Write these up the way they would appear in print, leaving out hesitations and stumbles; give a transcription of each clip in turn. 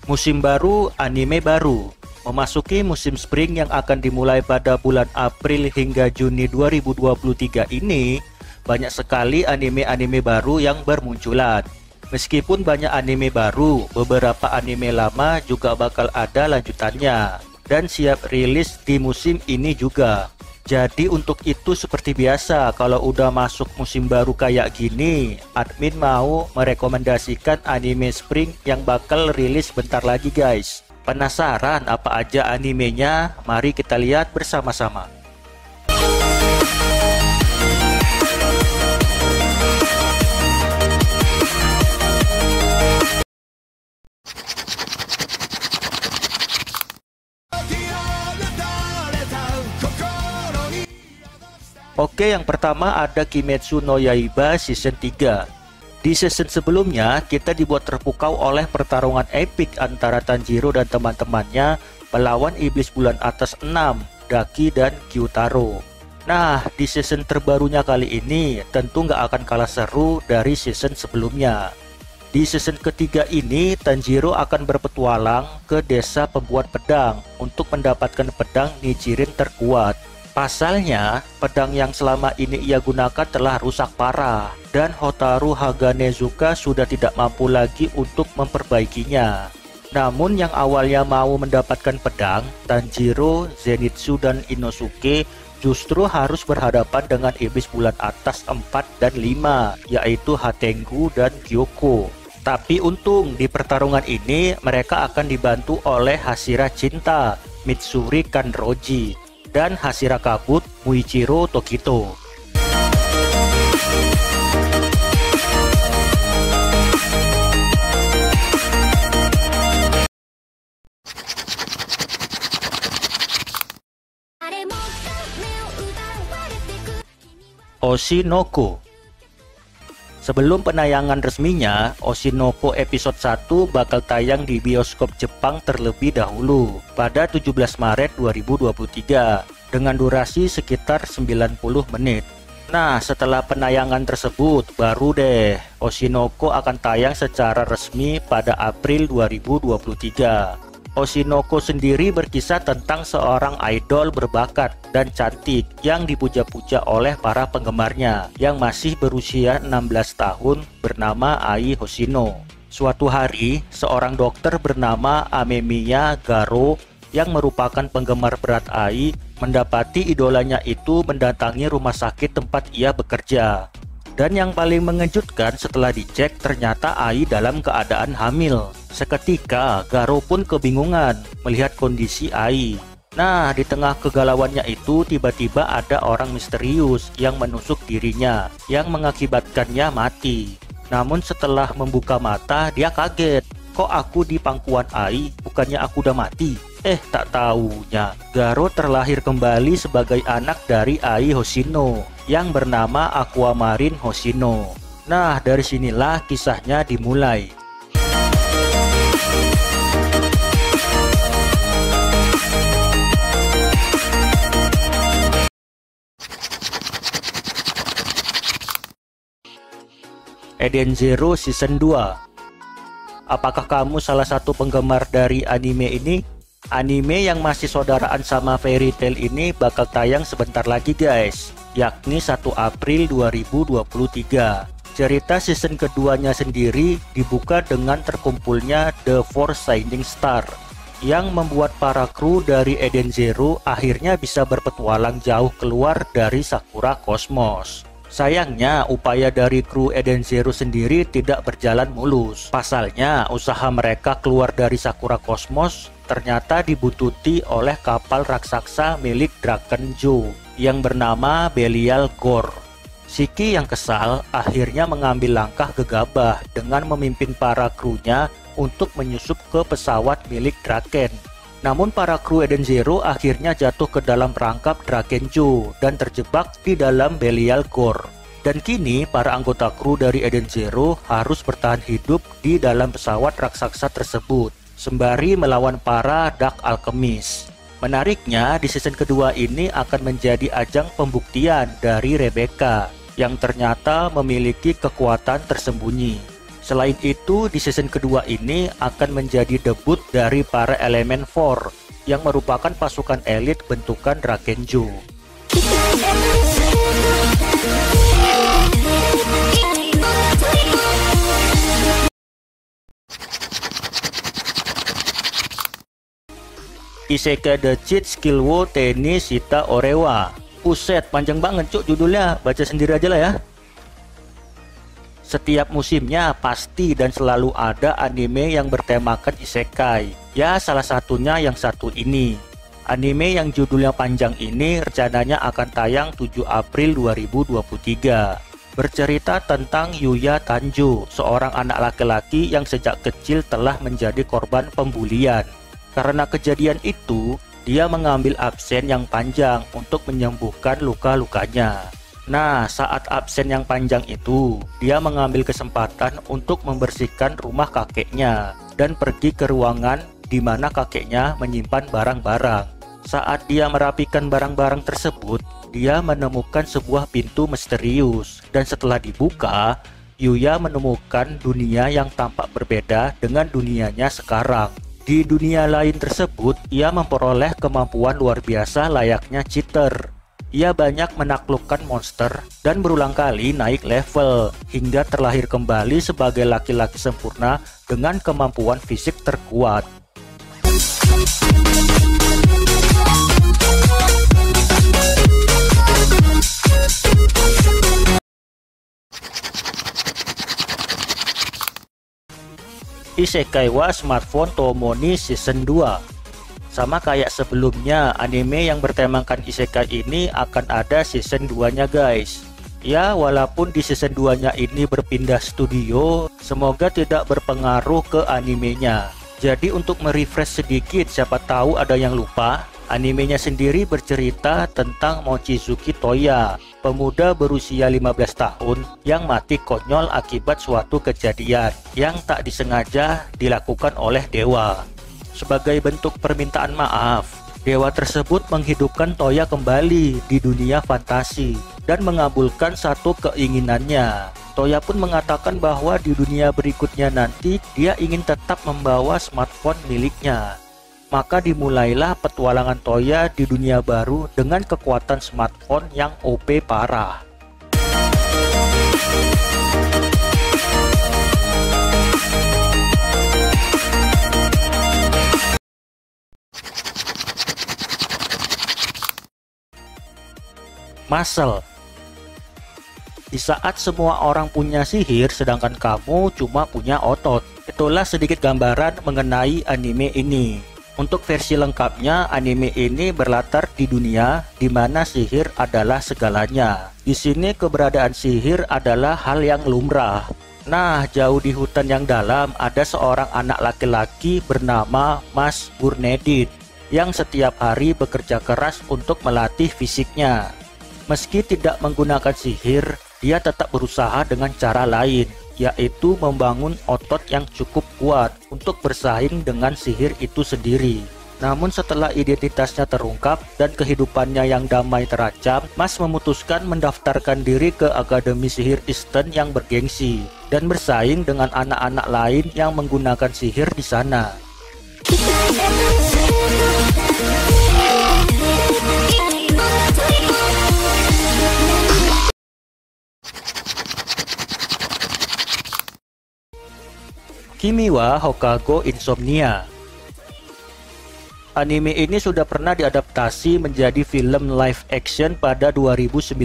Musim baru, anime baru. Memasuki musim spring yang akan dimulai pada bulan April hingga Juni 2023 ini, banyak sekali anime-anime baru yang bermunculan. Meskipun banyak anime baru, beberapa anime lama juga bakal ada lanjutannya dan siap rilis di musim ini juga. Jadi untuk itu seperti biasa, kalau udah masuk musim baru kayak gini, admin mau merekomendasikan anime spring yang bakal rilis bentar lagi guys. Penasaran apa aja animenya? Mari kita lihat bersama-sama. Oke, yang pertama ada Kimetsu no Yaiba Season 3. Di season sebelumnya, kita dibuat terpukau oleh pertarungan epik antara Tanjiro dan teman-temannya melawan iblis bulan atas 6, Daki dan Gyutaro. Nah, di season terbarunya kali ini tentu nggak akan kalah seru dari season sebelumnya. Di season ketiga ini, Tanjiro akan berpetualang ke desa pembuat pedang untuk mendapatkan pedang Nichirin terkuat. Pasalnya, pedang yang selama ini ia gunakan telah rusak parah dan Hotaru Haganezuka sudah tidak mampu lagi untuk memperbaikinya. Namun yang awalnya mau mendapatkan pedang, Tanjiro, Zenitsu, dan Inosuke justru harus berhadapan dengan iblis bulan atas 4 dan 5, yaitu Hatengu dan Gyoko. Tapi untung di pertarungan ini mereka akan dibantu oleh Hashira Cinta, Mitsuri Kanroji, dan Hashira Kabut Muichiro Tokito. Oshinoko. Sebelum penayangan resminya, Oshinoko episode 1 bakal tayang di bioskop Jepang terlebih dahulu pada 17 Maret 2023 dengan durasi sekitar 90 menit. Nah, setelah penayangan tersebut, baru deh Oshinoko akan tayang secara resmi pada April 2023. Oshinoko sendiri berkisah tentang seorang idol berbakat dan cantik yang dipuja-puja oleh para penggemarnya yang masih berusia 16 tahun bernama Ai Hoshino. Suatu hari, seorang dokter bernama Amemiya Garo yang merupakan penggemar berat Ai mendapati idolanya itu mendatangi rumah sakit tempat ia bekerja. Dan yang paling mengejutkan setelah dicek ternyata Ai dalam keadaan hamil. Seketika Garo pun kebingungan melihat kondisi Ai. Nah, di tengah kegalauannya itu tiba-tiba ada orang misterius yang menusuk dirinya yang mengakibatkannya mati. Namun setelah membuka mata dia kaget. Kok aku di pangkuan Ai? Bukannya aku udah mati? Tak taunya Garo terlahir kembali sebagai anak dari Ai Hoshino yang bernama Aquamarine Hoshino. Nah, dari sinilah kisahnya dimulai. Eden Zero Season 2. Apakah kamu salah satu penggemar dari anime ini? Anime yang masih saudaraan sama Fairy Tail ini bakal tayang sebentar lagi guys, yakni 1 April 2023. Cerita season keduanya sendiri dibuka dengan terkumpulnya The Four Shining Star yang membuat para kru dari Eden Zero akhirnya bisa berpetualang jauh keluar dari Sakura Cosmos. Sayangnya, upaya dari kru Eden Zero sendiri tidak berjalan mulus. Pasalnya, usaha mereka keluar dari Sakura Cosmos ternyata dibuntuti oleh kapal raksasa milik Draken Joe yang bernama Belial Gore. Shiki yang kesal akhirnya mengambil langkah gegabah dengan memimpin para krunya untuk menyusup ke pesawat milik Draken. Namun para kru Eden Zero akhirnya jatuh ke dalam perangkap Draken Joe dan terjebak di dalam Belial Gore. Dan kini para anggota kru dari Eden Zero harus bertahan hidup di dalam pesawat raksasa tersebut sembari melawan para Dark Alchemist. Menariknya, di season kedua ini akan menjadi ajang pembuktian dari Rebecca yang ternyata memiliki kekuatan tersembunyi. Selain itu, di season kedua ini akan menjadi debut dari para elemen 4 yang merupakan pasukan elit bentukan Rakenjo. Isekai The Cheat Skill wo Tenni Shita Orewa. Puset, panjang banget cuk judulnya, baca sendiri aja lah ya. Setiap musimnya pasti dan selalu ada anime yang bertemakan isekai. Ya, salah satunya yang satu ini. Anime yang judulnya panjang ini rencananya akan tayang 7 April 2023. Bercerita tentang Yuya Tanjo, seorang anak laki-laki yang sejak kecil telah menjadi korban pembulian. Karena kejadian itu, dia mengambil absen yang panjang untuk menyembuhkan luka-lukanya. Nah, saat absen yang panjang itu, dia mengambil kesempatan untuk membersihkan rumah kakeknya dan pergi ke ruangan di mana kakeknya menyimpan barang-barang. Saat dia merapikan barang-barang tersebut, dia menemukan sebuah pintu misterius, dan setelah dibuka, Yuya menemukan dunia yang tampak berbeda dengan dunianya sekarang. Di dunia lain tersebut, ia memperoleh kemampuan luar biasa layaknya cheater. Ia banyak menaklukkan monster dan berulang kali naik level hingga terlahir kembali sebagai laki-laki sempurna dengan kemampuan fisik terkuat. Isekai wa Smartphone Tomoni Season 2. Sama kayak sebelumnya, anime yang bertemakan isekai ini akan ada season 2-nya guys. Ya, walaupun di season 2-nya ini berpindah studio, semoga tidak berpengaruh ke animenya. Jadi untuk merefresh sedikit, siapa tahu ada yang lupa, animenya sendiri bercerita tentang Mochizuki Toya, pemuda berusia 15 tahun yang mati konyol akibat suatu kejadian yang tak disengaja dilakukan oleh dewa. Sebagai bentuk permintaan maaf, dewa tersebut menghidupkan Toya kembali di dunia fantasi dan mengabulkan satu keinginannya. Toya pun mengatakan bahwa di dunia berikutnya nanti dia ingin tetap membawa smartphone miliknya. Maka dimulailah petualangan Toya di dunia baru dengan kekuatan smartphone yang OP parah. Muscle. Di saat semua orang punya sihir sedangkan kamu cuma punya otot. Itulah sedikit gambaran mengenai anime ini. Untuk versi lengkapnya, anime ini berlatar di dunia di mana sihir adalah segalanya. Di sini keberadaan sihir adalah hal yang lumrah. Nah, jauh di hutan yang dalam ada seorang anak laki-laki bernama Mas Burnedit yang setiap hari bekerja keras untuk melatih fisiknya. Meski tidak menggunakan sihir, dia tetap berusaha dengan cara lain, yaitu membangun otot yang cukup kuat untuk bersaing dengan sihir itu sendiri. Namun setelah identitasnya terungkap dan kehidupannya yang damai terancam, Mas memutuskan mendaftarkan diri ke Akademi Sihir Eastern yang bergengsi dan bersaing dengan anak-anak lain yang menggunakan sihir di sana. Kimi wa Hokago Insomnia. Anime ini sudah pernah diadaptasi menjadi film live action pada 2019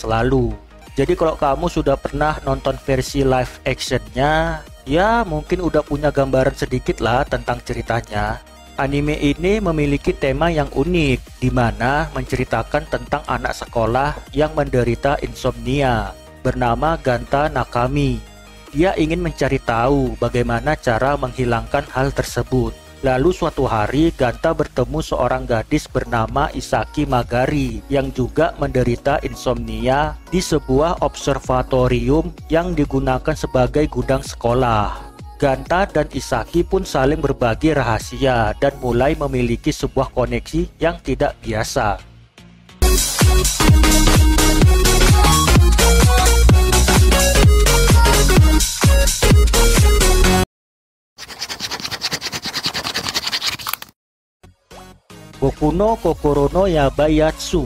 lalu. Jadi kalau kamu sudah pernah nonton versi live actionnya, ya mungkin udah punya gambaran sedikit lah tentang ceritanya. Anime ini memiliki tema yang unik, di mana menceritakan tentang anak sekolah yang menderita insomnia, bernama Ganta Nakami. Dia ingin mencari tahu bagaimana cara menghilangkan hal tersebut. Lalu suatu hari Ganta bertemu seorang gadis bernama Isaki Magari yang juga menderita insomnia di sebuah observatorium yang digunakan sebagai gudang sekolah. Ganta dan Isaki pun saling berbagi rahasia dan mulai memiliki sebuah koneksi yang tidak biasa. Boku no Kokoro no Yabayatsu.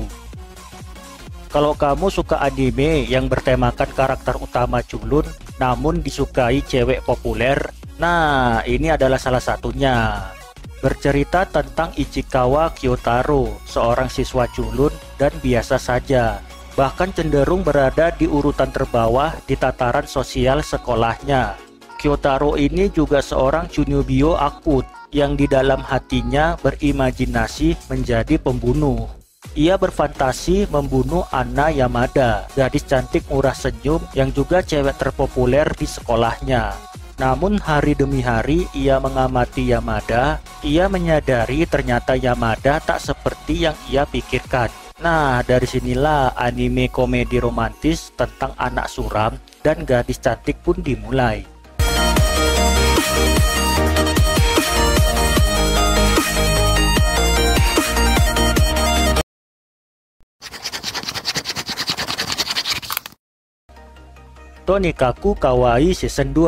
Kalau kamu suka anime yang bertemakan karakter utama culun namun disukai cewek populer, nah ini adalah salah satunya. Bercerita tentang Ichikawa Kyotaro, seorang siswa culun dan biasa saja, bahkan cenderung berada di urutan terbawah di tataran sosial sekolahnya. Kyotaro ini juga seorang Chunibyo akut yang di dalam hatinya berimajinasi menjadi pembunuh. Ia berfantasi membunuh Anna Yamada, gadis cantik murah senyum yang juga cewek terpopuler di sekolahnya. Namun hari demi hari ia mengamati Yamada, ia menyadari ternyata Yamada tak seperti yang ia pikirkan. Nah, dari sinilah anime komedi romantis tentang anak suram dan gadis cantik pun dimulai. Tonikaku Kawaii Season 2.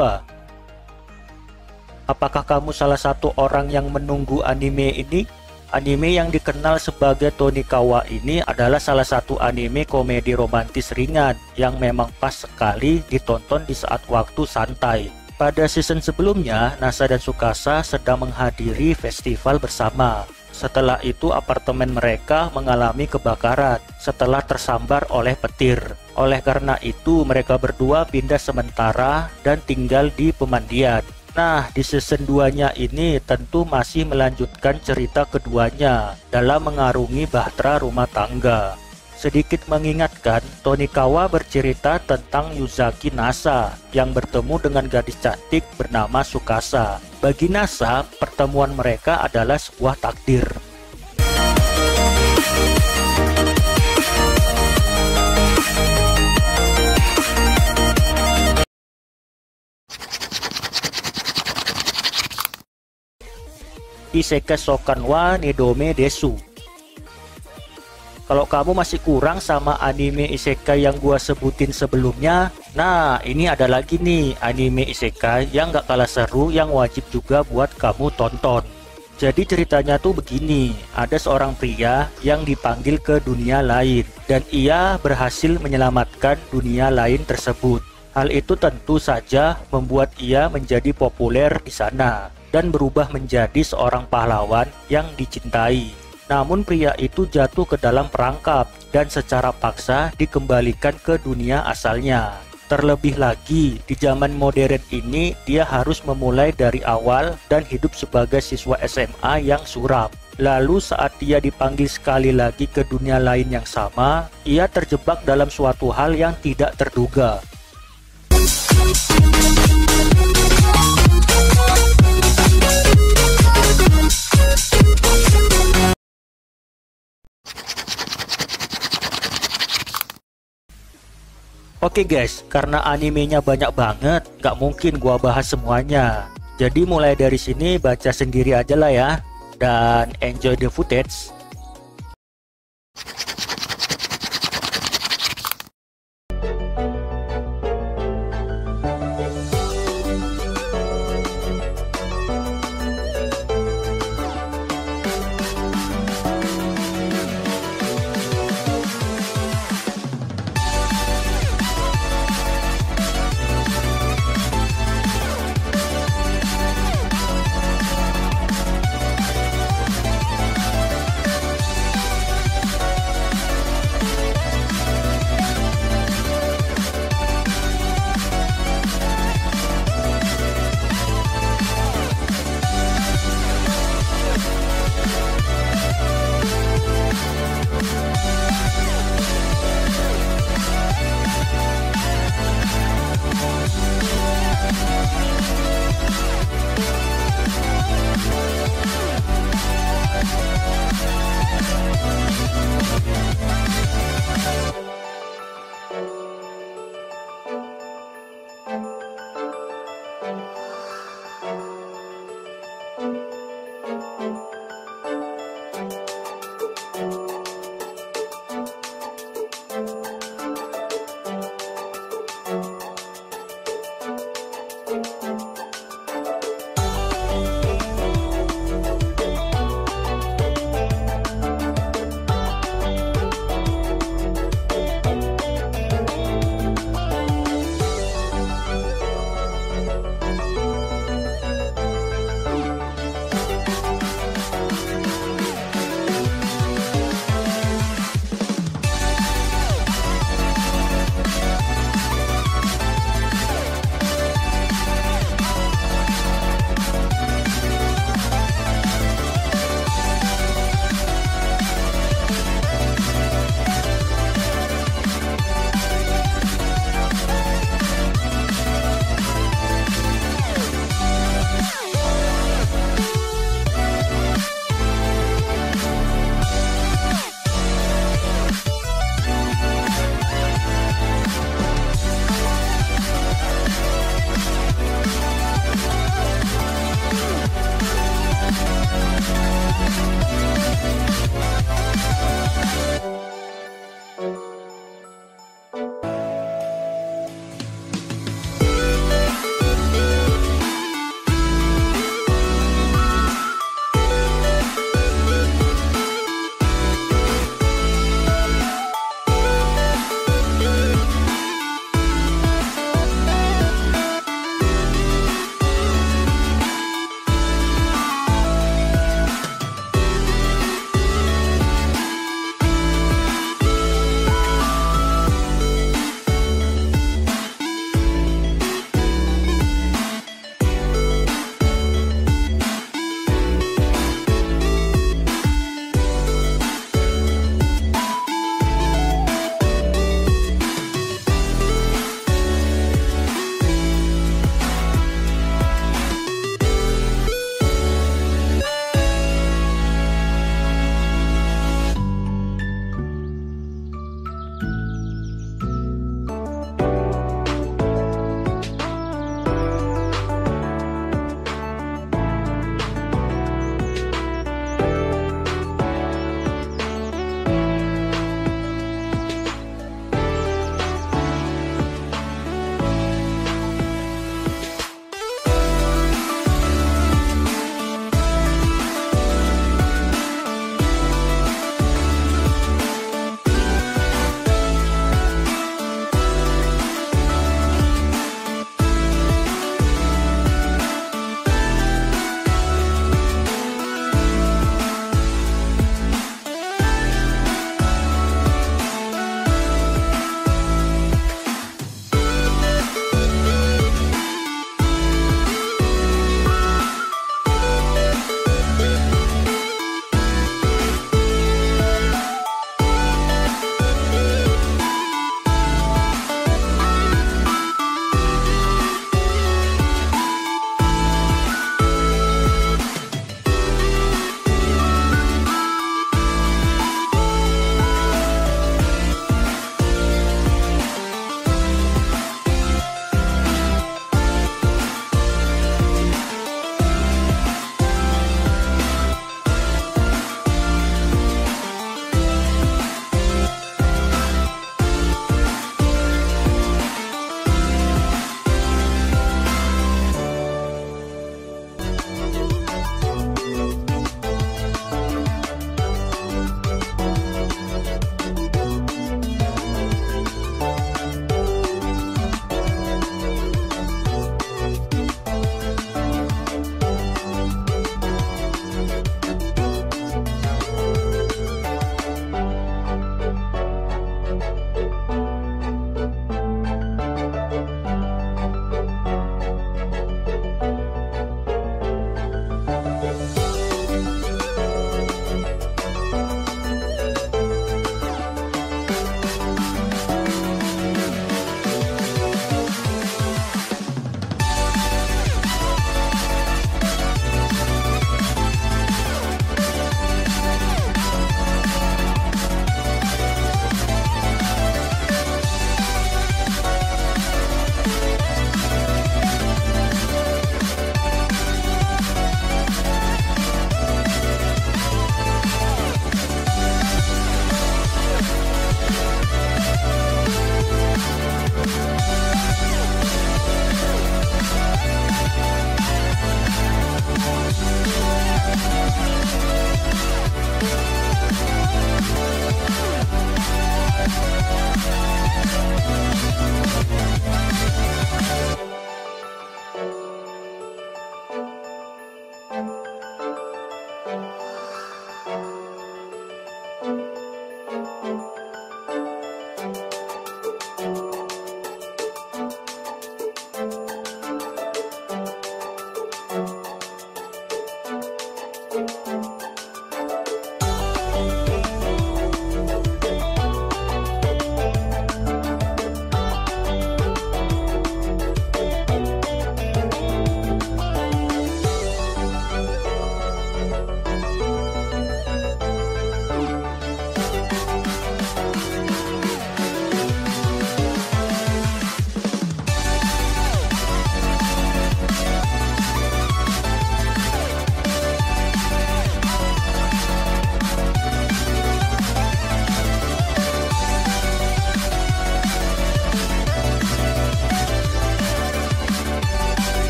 Apakah kamu salah satu orang yang menunggu anime ini? Anime yang dikenal sebagai Tonikawa ini adalah salah satu anime komedi romantis ringan yang memang pas sekali ditonton di saat waktu santai. Pada season sebelumnya, Nasa dan Tsukasa sedang menghadiri festival bersama. Setelah itu apartemen mereka mengalami kebakaran setelah tersambar oleh petir. Oleh karena itu mereka berdua pindah sementara dan tinggal di pemandian. Nah, di season 2-nya ini tentu masih melanjutkan cerita keduanya dalam mengarungi bahtera rumah tangga. Sedikit mengingatkan, Tonikawa bercerita tentang Yuzaki Nasa yang bertemu dengan gadis cantik bernama Tsukasa. Bagi Nasa, pertemuan mereka adalah sebuah takdir. Isekai Shokan wa Nedome Desu. Kalau kamu masih kurang sama anime isekai yang gua sebutin sebelumnya, nah ini ada lagi nih anime isekai yang gak kalah seru yang wajib juga buat kamu tonton. Jadi ceritanya tuh begini, ada seorang pria yang dipanggil ke dunia lain dan ia berhasil menyelamatkan dunia lain tersebut. Hal itu tentu saja membuat ia menjadi populer di sana dan berubah menjadi seorang pahlawan yang dicintai. Namun pria itu jatuh ke dalam perangkap dan secara paksa dikembalikan ke dunia asalnya. Terlebih lagi, di zaman modern ini dia harus memulai dari awal dan hidup sebagai siswa SMA yang suram. Lalu saat dia dipanggil sekali lagi ke dunia lain yang sama, ia terjebak dalam suatu hal yang tidak terduga. Oke guys, karena animenya banyak banget, gak mungkin gua bahas semuanya. Jadi mulai dari sini baca sendiri aja lah ya. Dan enjoy the footage.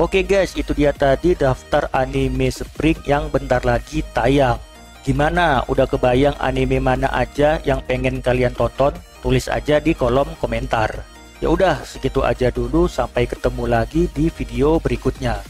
Oke guys, itu dia tadi daftar anime Spring yang bentar lagi tayang. Gimana? Udah kebayang anime mana aja yang pengen kalian tonton? Tulis aja di kolom komentar. Ya udah, segitu aja dulu, sampai ketemu lagi di video berikutnya.